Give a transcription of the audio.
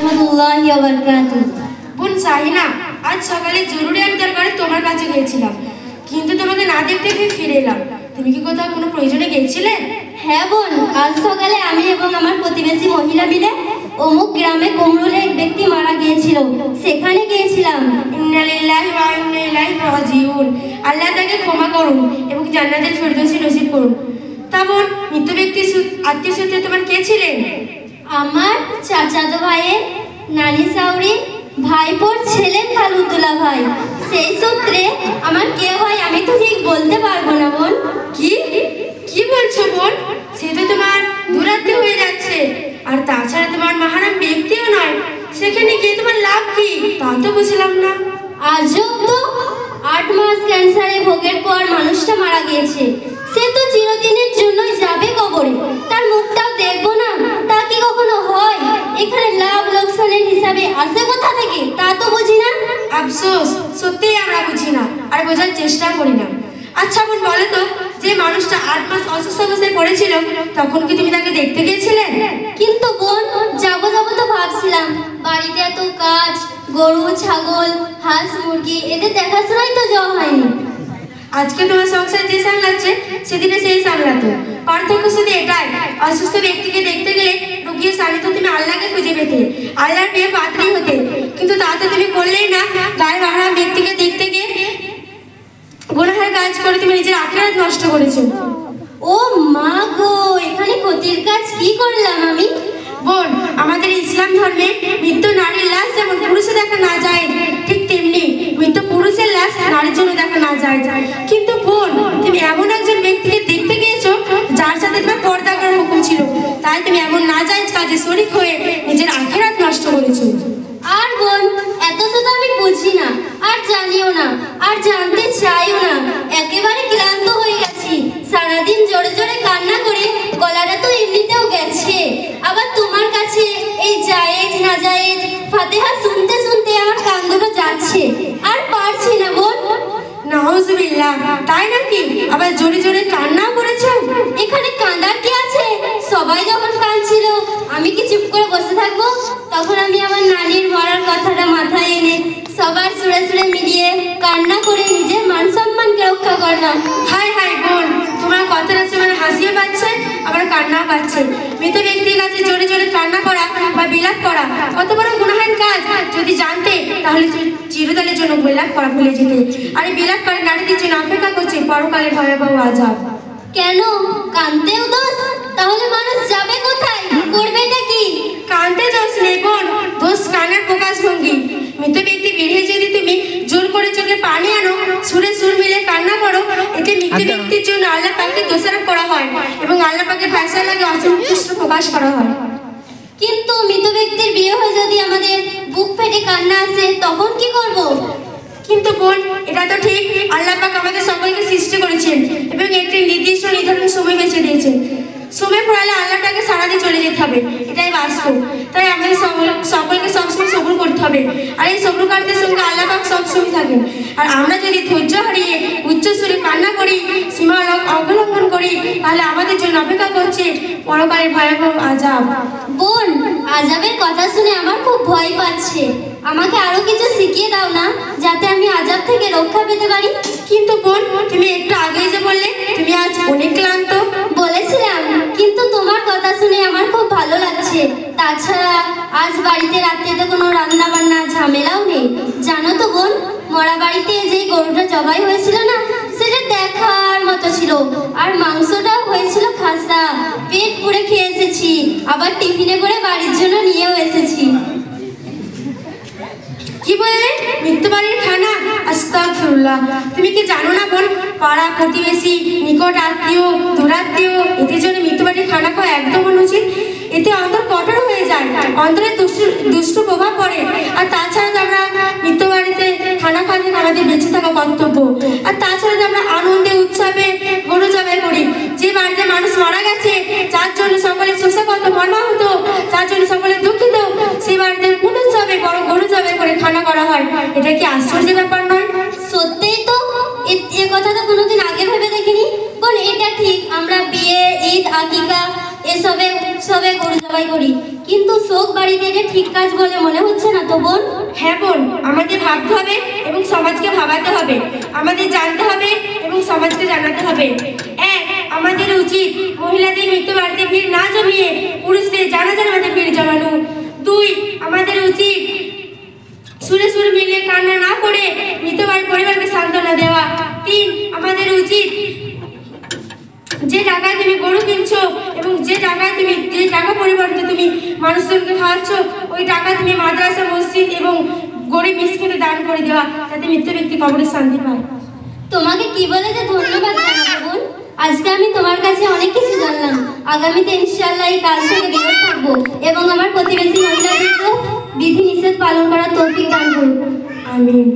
রাহমাতুল্লাহি ওয়া বারাকাতুহু। বোন সাহিনা, আজ সকালে জরুরি এক দরকারে তোমার কাছে গিয়েছিলাম, কিন্তু তোমাকে না দেখতে পেয়ে ফিরে এলাম। তুমি কি কোথাও কোনো প্রয়োজনে গিয়েছিলে? হ্যাঁ বোন, আজ সকালে আমি এবং আমার প্রতিবেশী মহিলা মিলে অমুক গ্রামে কুমরুলে এক ব্যক্তি মারা গিয়েছিল, সেখানে গিয়েছিলাম। ইন্না লিল্লাহি ওয়া ইন্না ইলাইহি রাজিউন। আল্লাহ তাকে ক্ষমা করুন এবং জান্নাতুল ফিরদৌসি নসিব করুন। তা বোন, মৃত ব্যক্তির আত্মীয় সূত্রে তোমার কে ছিলেন? আমার চাচাতো ভাইয়ের নানি সাউরি ভাইপোর ছেলে খালুতুল্লাহ ভাই। সেই সূত্রে আমার কে হয় আমি তো ঠিক বলতে পারবো না বোন। কি কি বলছো বোন? সে তো তোমার দূরাত্মীয় হয়ে যাচ্ছে, আর তাছাড়া তোমার মাহারাম ব্যক্তিও নয়। সেখানে গিয়ে তোমার লাভ কি তা তো বুঝলাম না। আজব তো, 8 মাস ক্যান্সারে ভোগের পর মানুষটা মারা গিয়েছে। সে তো চিরদিনের জন্যই যাবে কবরে, তার মুখটাও দেখবো না, তা কি কখনো হয়? এখানে লাভ লোকসানের হিসাবে আসে কোথা থেকে তা তো বুঝি না। আফসোস, সত্যিই আমরা বুঝি না আর বোঝার চেষ্টা করি না। আচ্ছা বোন, বলো তো, যে মানুষটা 8 মাস অসুস্থ অবস্থায় পড়েছিল, তখন কি তুমি তাকে দেখতে গিয়েছিলে? কিন্তু বোন, যাবো যাবো তো ভাবছিলাম, বাড়িতে এত কাজ, গরু ছাগল হাঁস মুরগি এদের দেখাশোনাই তো যাওয়া হয়নি। আজকে তোমার সংসার যে সামলাচ্ছে, সেদিনে সেই সামলাতো। পার্থক্য শুধু এটাই, অসুস্থ ব্যক্তিকে দেখতে গেলে রুগীর স্বামী তো তুমি আল্লাহকে খুঁজে পেতে, আল্লাহর প্রিয় পাত্রী হতে। কিন্তু তা তো তুমি করলেই না। গায়ের মাহারাম ব্যক্তিকে দেখতে গিয়ে গুনাহের কাজ করে তুমি নিজের আখিরাত নষ্ট করেছো। ও মা গো, এখানে ক্ষতির কাজ কি করলাম আমি? বোন, আমাদের ইসলাম ধর্মে মৃত নারীর লাশ যেমন পুরুষে দেখা না যায়, ঠিক তেমনি মৃত পুরুষের লাশ নারীর জন্য দেখা না যায়। কিন্তু বোন, তুমি এমন একজন ব্যক্তিকে দেখতে গিয়েছো যার সাথে তোমার পর্দা করার হুকুম ছিল, তাই তুমি এমন নাজায়েজ কাজে শরীক হয়ে নিজের আখিরাত নষ্ট করেছো। আর বোন, এত শুধু আমি বুঝি না, আর জানিও না, আর জানতে চাইও না। একেবারে ক্লান্ত হয়ে গেছি, সারাদিন জোরে জোরে কান্না করে গলাটা তো এমনিতেও গেছে। আবার তোমার কাছে এই জায়েজ নাজায়েজ ফাতিহা শুনতে শুনতে আমার কান দুটো যাচ্ছে, আর পারছি না বোন। নাউজুবিল্লাহ, তাই নাকি? আবার জোরে জোরে কান্নাও করেছো? এখানে কাঁদার কি আছে? সবাই যখন কাঁদছিল আমি কি চুপ করে বসে থাকবো? তখন আমি আমার নানির মরার কথাটা মাথায় এনে সবার সুরে সুরে মিলিয়ে কান্না করে নিজের মান সম্মানকে রক্ষা করলাম। হাই হাই বোন, তোমার কথাটা শুনে হাসিও পাচ্ছে আবার কান্নাও পাচ্ছে। মৃত ব্যক্তির কাছে জোরে জোরে কান্না করা বা বিলাপ করা কত বড় গুনাহের কাজ। যদি জানতে তাহলে চিরকালের জন্য বিলাপ করা ভুলে যেতে। আর এই বিলাপ করে নারীদের জন্য অপেক্ষা করছে পরকালে ভয়াবহ আযাব। কেন কাঁদতেও দোষ? তাহলে মানুষ যাবে কোথায়, করবেটা কি? কাঁদতে দোষ নেই বোন, দোষ কান্নার প্রকাশ ভঙ্গি। মৃত ব্যক্তি বেরিয়ে যদি তুমি জোর করে চোখে পানি আনো, সুরে সুর মিলে কান্না করো, এতে মৃত ব্যক্তির জন্য আল্লাহ পাককে দোষারোপ করা হয় এবং আল্লাহ পাকের ফায়সালাকে অসন্তুষ্ট প্রকাশ করা হয়। কিন্তু মৃত ব্যক্তির বিয়ে হয়ে যদি আমাদের বুক ফেটে কান্না আসে, তখন কি করব? কিন্তু বোন, এটা তো ঠিক, আল্লাহ পাক আমাদের সকলকে সৃষ্টি করেছেন এবং একটি নির্দিষ্ট নির্ধারণ সময় বেছে দিয়েছেন। সময় পড়ালে আল্লাহ তাকে সারা দিয়ে চলে যেতে হবে, এটাই বাস্তব। তাই আমাদের সকলকে সবসময় সবর করতে হবে, আর এই সবরকারীদের সঙ্গে আল্লাহ পাক সবসময় থাকেন। আর আমরা যদি ধৈর্য হারিয়ে উচ্চ সুরে কান্না করি, সীমা অবলম্বন করি, তাহলে আমাদের জন্য অপেক্ষা করছে পরকালের ভয়াবহ আযাব। বোন, আযাবের কথা শুনে আমার খুব ভয় পাচ্ছে। আমাকে আরো কিছু শিখিয়ে দাও না, যাতে আমি আযাব থেকে রক্ষা পেতে পারি। কিন্তু বোন, তুমি একটু আগেই যে বললে তুমি আজ অনেক ক্লান্ত। বলেছিলাম, কিন্তু তোমার কথা শুনে আমার খুব ভালো লাগছে। তাছাড়া আজ বাড়িতে রাত্রিতে কোনো রান্না বান্না ঝামেলাও নেই। জানো তো বোন, মরা বাড়িতে যেই গরুটা জবাই হয়েছিল না, সেটা দেখার মতো ছিল, আর মাংসটাও হয়েছিল খাসা। পেট পুড়ে খেয়ে এসেছি, আবার টিফিনে করে বাড়ির জন্য নিয়েও এসেছি। কি বললে? মৃত্যু বাড়ির খানা? আস্তাগফিরুল্লাহ। তুমি কি জানো না বোন, পাড়া প্রতিবেশী, নিকট আত্মীয়, দূরাত্মীয় এদের জন্য মৃত্যু বাড়ির খানা খাওয়া একদম অনুচিত। এতে অন্তর কঠোর হয়ে যায়, অন্তরে দুষ্ট প্রভাব পড়ে। আর তাছাড়া তো আমরা মৃত্যু বাড়িতে খানা খাওয়াতে আমাদের বেঁচে থাকা কর্তব্য। আর তাছাড়া তো আমরা আনন্দে উৎসবে গরু জবাই করি। যে বাড়িতে মানুষ মারা গেছে, যার জন্য সকলে শোষাগত মর্মাহত, যার জন্য সকলে দুঃখিত, সেই বাড়িতে কোন উৎসবে বড় গরু জবাই করে খানা করা হয়। এটা কি আশ্চর্যের ব্যাপার নয়? সত্যিই তো, এ কথা তো কোনোদিন আগে ভেবে দেখিনি। বোন, এটা ঠিক, আমরা বিয়ে, ঈদ, আকিকা এসবে উৎসবে গরু জবাই করি, কিন্তু শোক বাড়িতে এটা ঠিক কাজ বলে মনে হচ্ছে না তো বোন? হ্যাঁ বোন, আমাদের ভাবতে হবে এবং সমাজকে ভাবাতে হবে, আমাদের জানতে হবে এবং সমাজকে জানাতে হবে। এক, আমাদের উচিত মহিলাদের মৃত্যু বাড়িতে ভিড় না জমিয়ে পুরুষদের জানাজার মাঝে ভিড় জমানো। দুই, আমাদের উচিত সুরে সুর মিলিয়ে কান্না না করে মৃত পরিবারকে সান্ত্বনা দেওয়া। তিন, আমাদের উচিত যে টাকায় তুমি গরু কিনছো এবং যে টাকা পরিবর্তে তুমি মানুষজনকে খাওয়াচ্ছ, ওই টাকা তুমি মাদ্রাসা, মসজিদ এবং গরিব মিসকিনকে দান করে দেওয়া, যাতে মৃত ব্যক্তি কবরে শান্তি পায়। তোমাকে কি বলে যে ধন্যবাদ জানাবো বোন। আজকে আমি তোমার কাছে অনেক কিছু জানলাম। আগামীতে ইনশাআল্লাহ এই কাজ থেকে বিরত থাকবো এবং আমার প্রতিবেশী মহিলাদেরকেও বিধি নিষেধ পালন করার তৌফিক দান করবো। আমিন।